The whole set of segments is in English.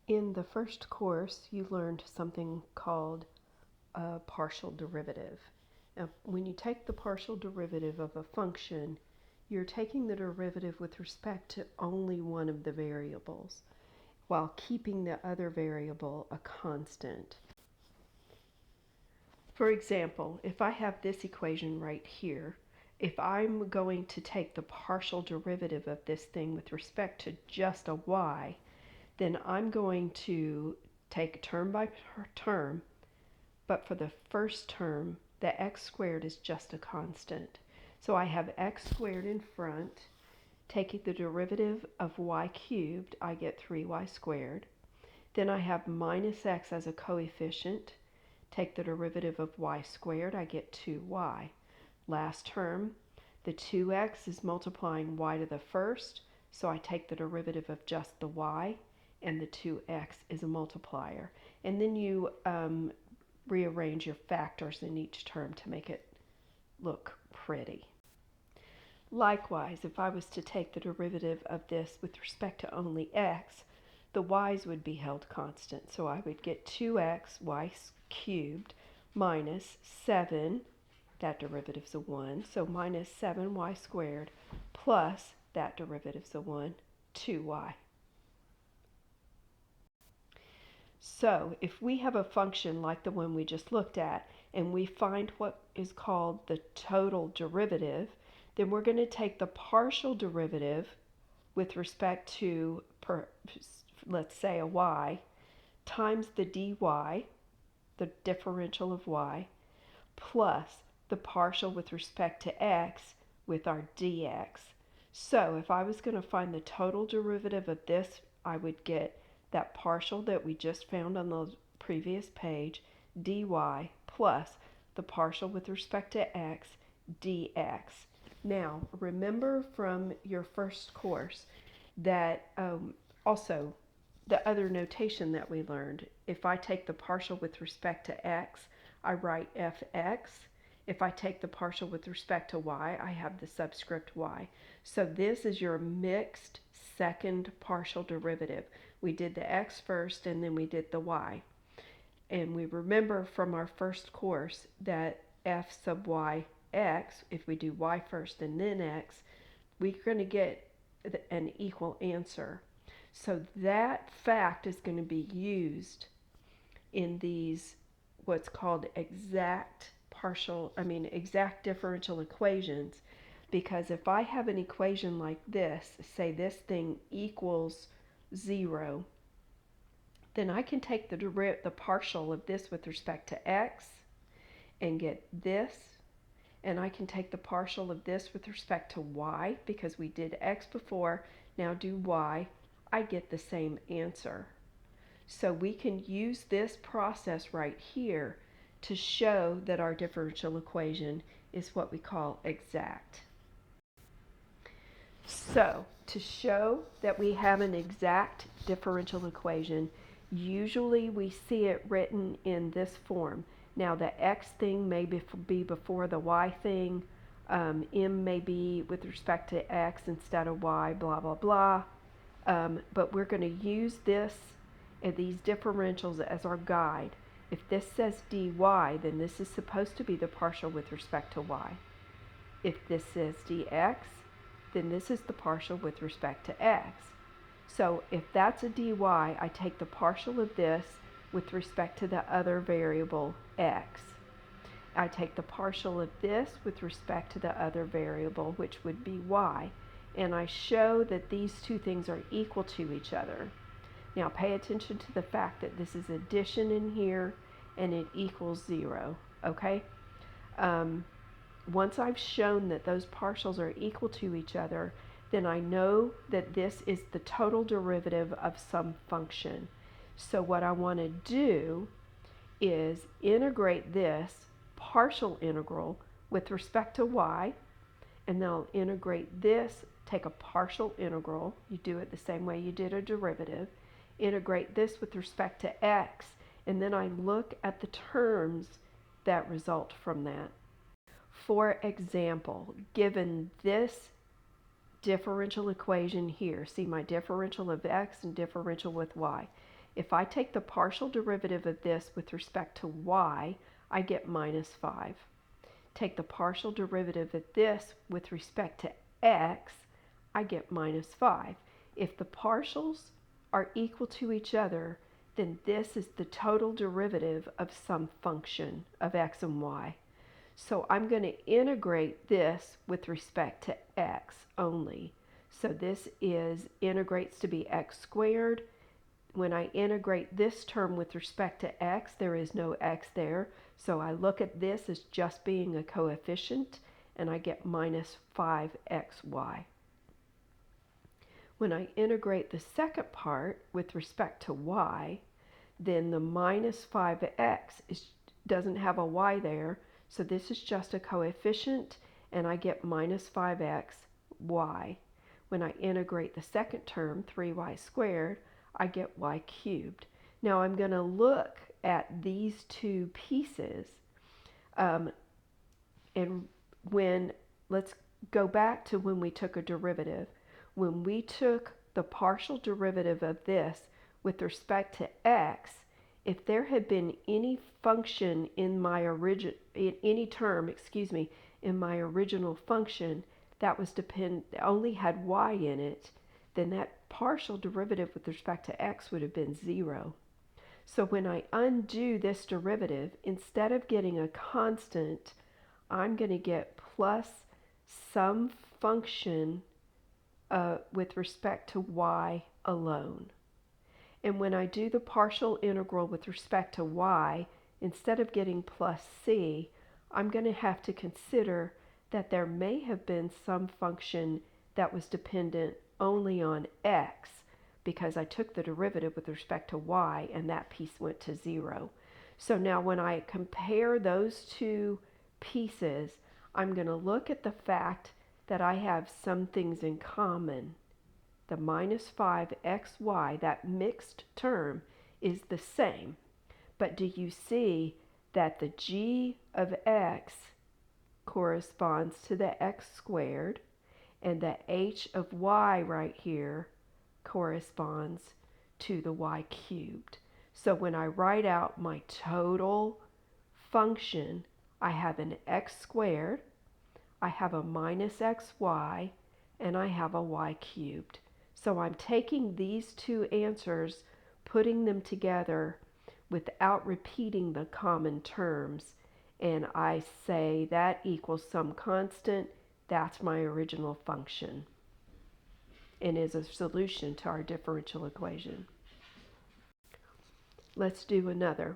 In the first course, you learned something called a partial derivative. Now, when you take the partial derivative of a function, you're taking the derivative with respect to only one of the variables, while keeping the other variable a constant. For example, if I have this equation right here, if I'm going to take the partial derivative of this thing with respect to just a y, then I'm going to take term by term, but for the first term, the x squared is just a constant. So I have x squared in front. Taking the derivative of y cubed, I get 3y squared. Then I have minus x as a coefficient. Take the derivative of y squared, I get 2y. Last term, the 2x is multiplying y to the first, so I take the derivative of just the y, and the 2x is a multiplier. And then you rearrange your factors in each term to make it look pretty. Likewise, if I was to take the derivative of this with respect to only x, the y's would be held constant. So I would get 2x y cubed minus 7, that derivative's a 1, so minus 7y squared plus that derivative's a 1, 2y. So if we have a function like the one we just looked at, and we find what is called the total derivative, then we're going to take the partial derivative with respect to, let's say, a y, times the dy, the differential of y, plus the partial with respect to x with our dx. So if I was going to find the total derivative of this, I would get that partial that we just found on the previous page, dy, plus the partial with respect to x, dx. Now, remember from your first course that also the other notation that we learned, if I take the partial with respect to x, I write fx. If I take the partial with respect to y, I have the subscript y. So this is your mixed second partial derivative. We did the x first and then we did the y. And we remember from our first course that f sub y x, if we do y first and then x, we're going to get an equal answer. So that fact is going to be used in these what's called exact differential equations, because if I have an equation like this, say this thing equals 0, then I can take the partial of this with respect to x and get this, and I can take the partial of this with respect to y, because we did x before, now do y, I get the same answer. So we can use this process right here to show that our differential equation is what we call exact. So to show that we have an exact differential equation, usually we see it written in this form. Now the x thing may be before the y thing, m may be with respect to x instead of y, blah, blah, blah. But we're going to use this and these differentials as our guide. If this says dy, then this is supposed to be the partial with respect to y. If this says dx, then this is the partial with respect to x. So if that's a dy, I take the partial of this with respect to the other variable x. I take the partial of this with respect to the other variable, which would be y, and I show that these two things are equal to each other. Now pay attention to the fact that this is addition in here and it equals 0, okay? Once I've shown that those partials are equal to each other, then I know that this is the total derivative of some function. So what I want to do is integrate this partial integral with respect to y, and then I'll integrate this, take a partial integral, you do it the same way you did a derivative, integrate this with respect to x, and then I look at the terms that result from that. For example, given this differential equation here, see my differential of x and differential with y. If I take the partial derivative of this with respect to y, I get minus 5. Take the partial derivative of this with respect to x, I get minus 5. If the partials are equal to each other, then this is the total derivative of some function of x and y. So I'm going to integrate this with respect to x only. So this integrates to be x squared. When I integrate this term with respect to x, there is no x there. So I look at this as just being a coefficient, and I get minus 5xy. When I integrate the second part with respect to y, then the minus 5x doesn't have a y there, so this is just a coefficient, and I get minus 5xy. When I integrate the second term, 3y squared, I get y cubed. Now I'm going to look at these two pieces, and let's go back to when we took a derivative. When we took the partial derivative of this with respect to x, if there had been any function in my any term, in my original function that was only had y in it, then that partial derivative with respect to x would have been 0. So when I undo this derivative, instead of getting a constant, I'm going to get plus some function with respect to y alone. And when I do the partial integral with respect to y, instead of getting plus c, I'm going to have to consider that there may have been some function that was dependent only on x, because I took the derivative with respect to y and that piece went to 0. So now when I compare those two pieces, I'm going to look at the fact that I have some things in common. The minus 5xy, that mixed term, is the same. But do you see that the g of x corresponds to the x squared, and the h of y right here corresponds to the y cubed? So when I write out my total function, I have an x squared, I have a minus xy, and I have a y cubed. So I'm taking these two answers, putting them together without repeating the common terms, and I say that equals some constant. That's my original function and is a solution to our differential equation. Let's do another.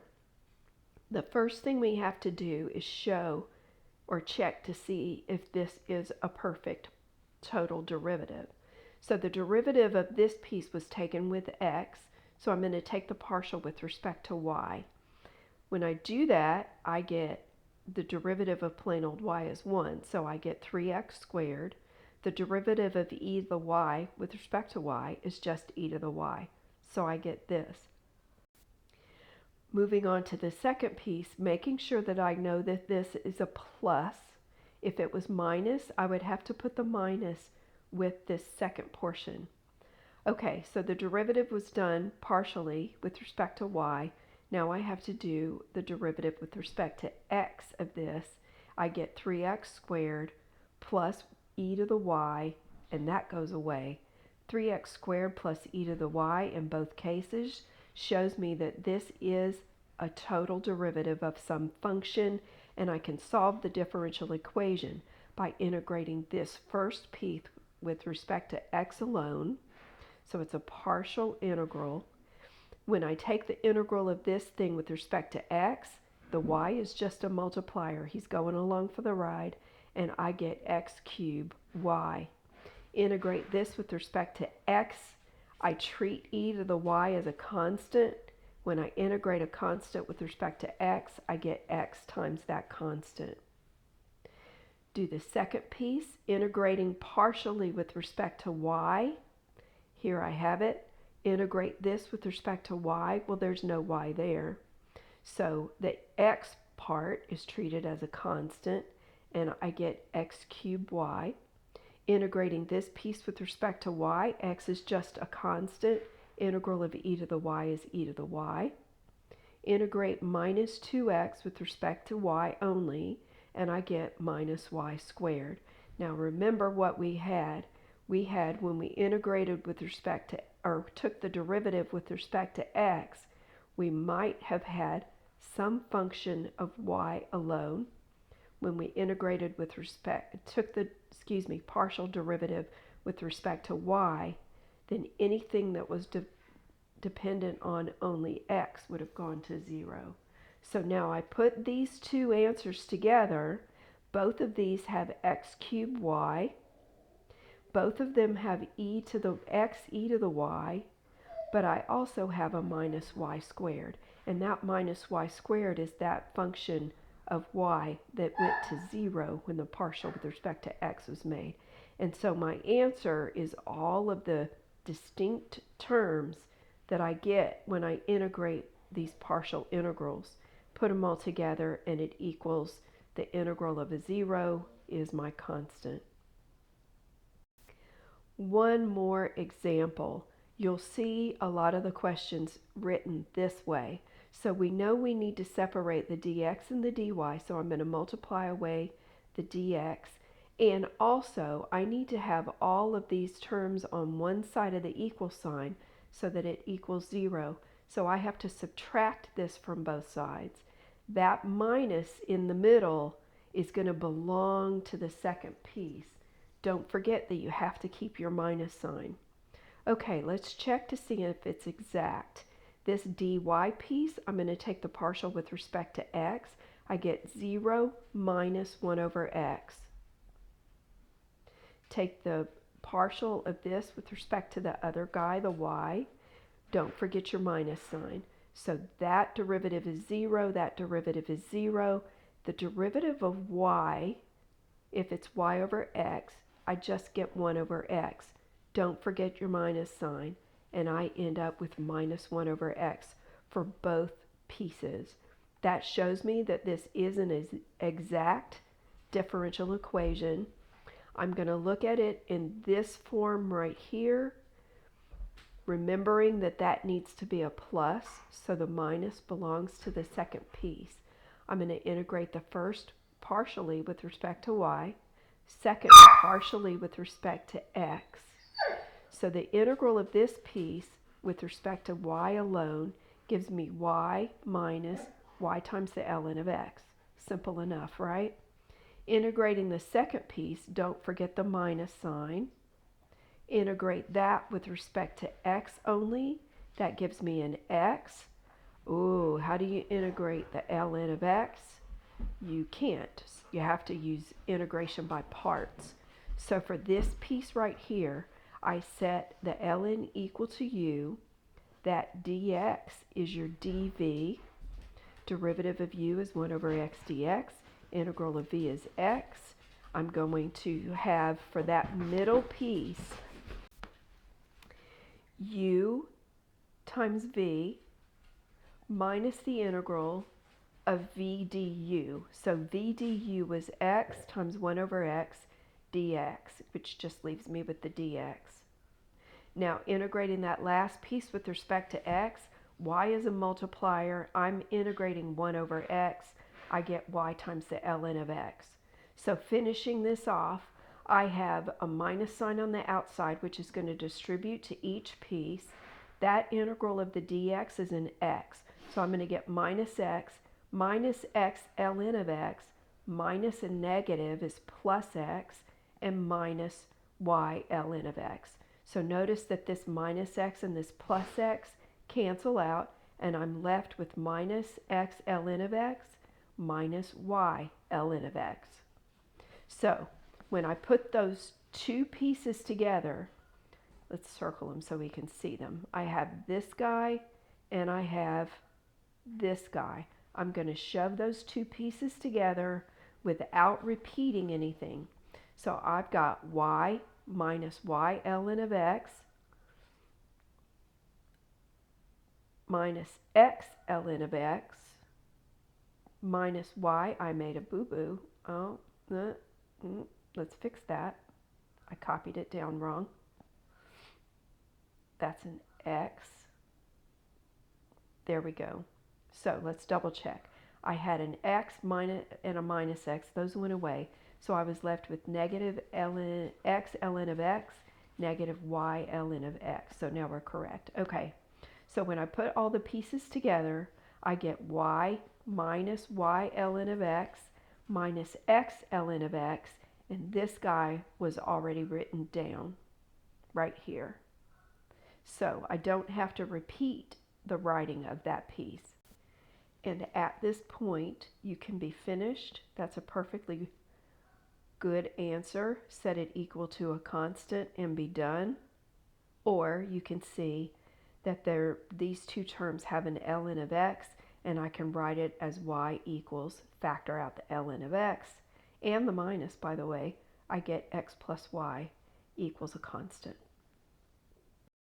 The first thing we have to do is show or check to see if this is a perfect total derivative. So the derivative of this piece was taken with x, so I'm going to take the partial with respect to y. When I do that, I get the derivative of plain old y is 1, so I get 3x squared. The derivative of e to the y with respect to y is just e to the y, so I get this. Moving on to the second piece, making sure that I know that this is a plus. If it was minus, I would have to put the minus with this second portion. Okay, so the derivative was done partially with respect to y. Now I have to do the derivative with respect to x of this. I get 3x squared plus e to the y, and that goes away. 3x squared plus e to the y in both cases shows me that this is a total derivative of some function, and I can solve the differential equation by integrating this first piece with respect to x alone. So it's a partial integral. When I take the integral of this thing with respect to x, the y is just a multiplier. He's going along for the ride, and I get x cubed y. Integrate this with respect to x. I treat e to the y as a constant. When I integrate a constant with respect to x, I get x times that constant. Do the second piece, integrating partially with respect to y. Here I have it. Integrate this with respect to y. Well, there's no y there. So the x part is treated as a constant, and I get x cubed y. Integrating this piece with respect to y, x is just a constant, Integral of e to the y is e to the y. Integrate minus 2x with respect to y only, and I get minus y squared. Now remember what we had. We had when we integrated with respect to, or took the derivative with respect to x, we might have had some function of y alone. When we integrated with respect, took the, partial derivative with respect to y, then anything that was dependent on only x would have gone to 0. So now I put these two answers together. Both of these have x cubed y. Both of them have e to the x e to the y, but I also have a minus y squared. And that minus y squared is that function of y that went to 0 when the partial with respect to x was made. And so my answer is all of the distinct terms that I get when I integrate these partial integrals. Put them all together and it equals the integral of a 0 is my constant. One more example. You'll see a lot of the questions written this way. So we know we need to separate the dx and the dy, so I'm going to multiply away the dx. And also, I need to have all of these terms on one side of the equal sign so that it equals 0. So I have to subtract this from both sides. That minus in the middle is going to belong to the second piece. Don't forget that you have to keep your minus sign. Okay, let's check to see if it's exact. This dy piece, I'm going to take the partial with respect to x. I get 0 minus 1 over x. Take the partial of this with respect to the other guy, the y. Don't forget your minus sign. So that derivative is 0, that derivative is 0. The derivative of y, if it's y over x, I just get 1 over x. Don't forget your minus sign, and I end up with minus 1 over x for both pieces. That shows me that this is an exact differential equation. I'm going to look at it in this form right here, remembering that that needs to be a plus, so the minus belongs to the second piece. I'm going to integrate the first partially with respect to y, second partially with respect to x. So the integral of this piece with respect to y alone gives me y minus y times the ln of x. Simple enough, right? Integrating the second piece, don't forget the minus sign. Integrate that with respect to x only. That gives me an x. Ooh, how do you integrate the ln of x? You can't. You have to use integration by parts. So for this piece right here, I set the ln equal to u. That dx is your dv. Derivative of u is 1 over x dx. Integral of v is x. I'm going to have, for that middle piece, u times v minus the integral of v du. So v du was x times 1 over x dx, which just leaves me with the dx. Now integrating that last piece with respect to x, y is a multiplier. I'm integrating 1 over x. I get y times the ln of x. So finishing this off, I have a minus sign on the outside, which is going to distribute to each piece. That integral of the dx is an x. So I'm going to get minus x ln of x, minus a negative is plus x, and minus y ln of x. So notice that this minus x and this plus x cancel out, and I'm left with minus x ln of x minus y ln of x. So when I put those two pieces together, let's circle them so we can see them. I have this guy and I have this guy. I'm going to shove those two pieces together without repeating anything. So I've got y minus y ln of x minus x ln of x minus y. I made a boo-boo. Oh, let's fix that. I copied it down wrong. That's an x. There we go. So let's double check. I had an x minus and a minus x. Those went away. So I was left with negative x ln of x, negative y ln of x. So now we're correct. Okay. So when I put all the pieces together, I get y minus y ln of x minus x ln of x. And this guy was already written down right here. So I don't have to repeat the writing of that piece. And at this point, you can be finished. That's a perfectly good answer. Set it equal to a constant and be done. Or you can see that these two terms have an ln of x, and I can write it as y equals, factor out the ln of x, and the minus, by the way, I get x plus y equals a constant.